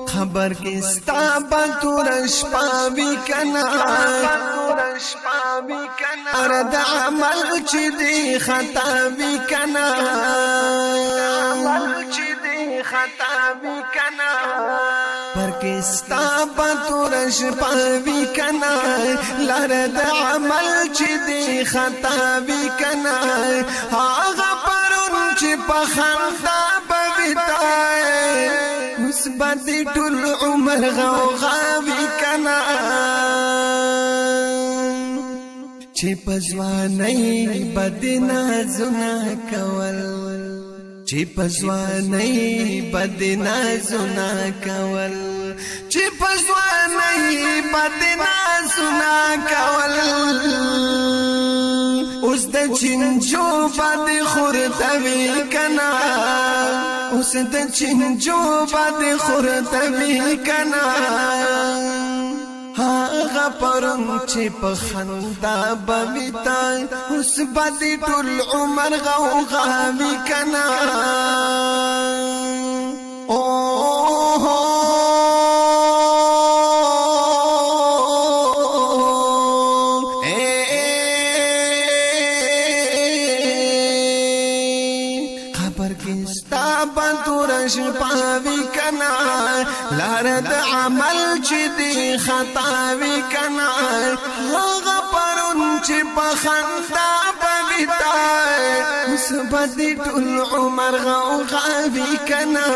خبر کستا بطورش پاوی کنا ارد عمل چی دی خطا بی کنا پر کستا بطورش پاوی کنا لرد عمل چی دی خطا بی کنا آغا پرون چی پخندا بویتای مثبت ټول عمر غوغاوی کنا چې پزوانای بدنا زنا کول چې پزوانای بدنا زنا کول چې پزوانای بدنا زنا کول اوس د چنجو بد خورتوي کنا اوس د چنجو بد خورتوي کنا هاغه پرم چې په خندا بویتا اوس بد ټول عمر غوغاوي کنا کستا بطورش پاوی کنا لارد عمل چی دی خطاوی کنا آغا پرون چی پخندا بویتای مثبت ټول عمر غوغاوی کنا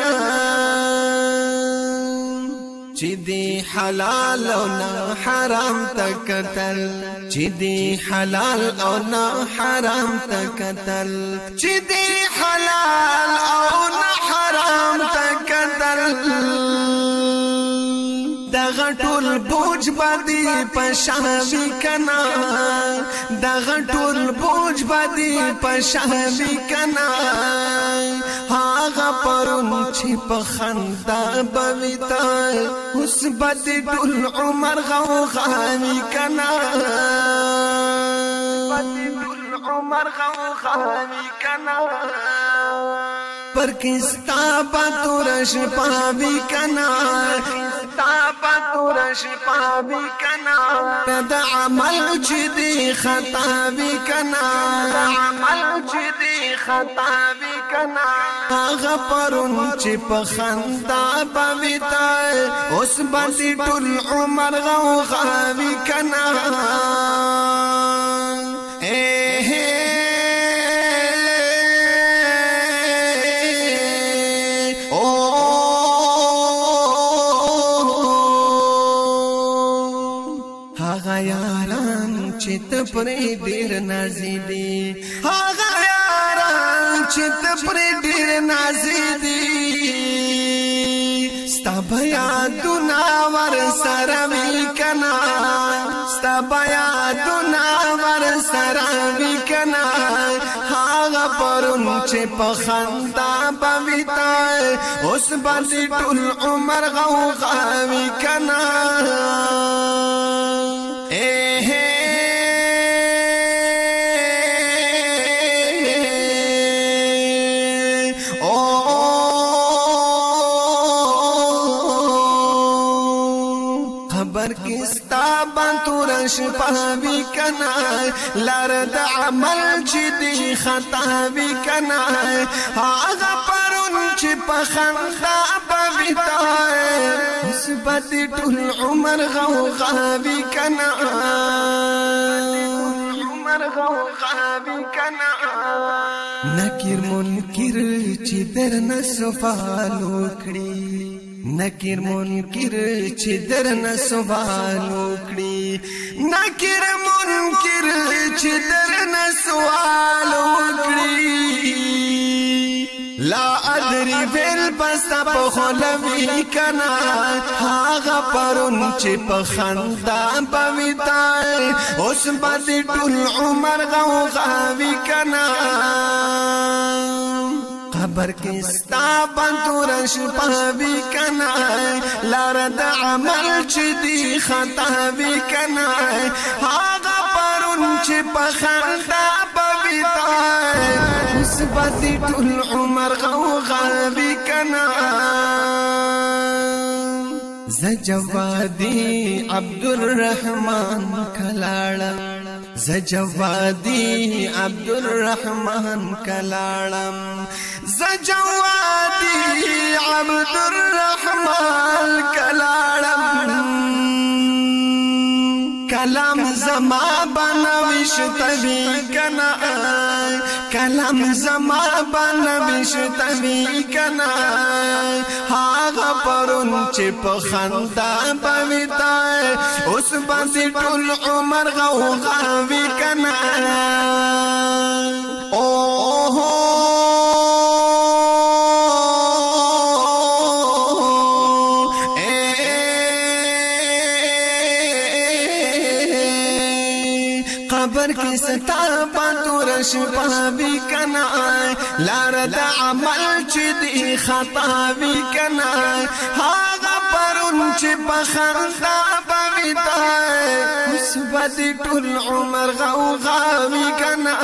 چی دی حلال او نا حرام تکتل چی دی حلال او نا حرام تکتل چی دی حلال او نا حرام تکتل دغه ټول بوج باندې پښاوی کنا دغه ټول بوج باندې پښاوی کنا هاغه پرون چې په خندا بویتا اوس بد ټول عمر غوغاوی کنا بد ټول عمر غوغاوی کنا پر کستا بطورش پاوی کنا کستا بطورش پاوی کنا دا عمل چی دی خطاوی کنا دا عمل چی دی خطاوی کنا آغا پرون چی پخندا بویتا اس باندی ټول عمر غوغاوی کنا چت پرې ډېر نازې دي هغه یاران چت پرې ډېر نازې دي ستا بیا دنا ور سره وی کنا ستا بیا دنا ور سره وی کنا هغه پرون چې په خندا بویتا اوس باندې ټول عمر غوغاوی کنا خبر کستا بطورش پاوی کنا لارد عمل چی دی خطاوی کنا آغا پرون چی پخندا بویتای مثبت ټول عمر غوغاوی کنا غوغاوی کنا نکیر منکر چی درن سوال وکړي نکیر منکر چې درنه سوال وکړي نکیر منکر چې درنه سوال وکړي لا ادري ویل بستا په خلوي کنا هاغه پرون چې په خندا بویتا اوس باندې ټول عمر غوغاوی کنا قبر کې ستا بندور شپه وی کنا لار د عمل چې دی خطا وی کنا هغه پرون چې په خندا بویتای اوس باندې ټول عمر غوغا وی کنا زجوادی عبدالرحمن کلاړم زجوادی عبدالرحمن کلاړم زجوادی عبدالرحمن کلاړم کلام زما بنوش تبی کنا کلام زما بنوش تبی کنا هاغه پرون چې په خندا بویتای اوس باندې ټول عمر غوغا وی کنا قبر کې ستا پاتور شپه وی کنا لار د عمل چې دی خطا وی کنا هاغه پرون چې په خندا بویتای اوس باندې ټول عمر غوغا وی کنا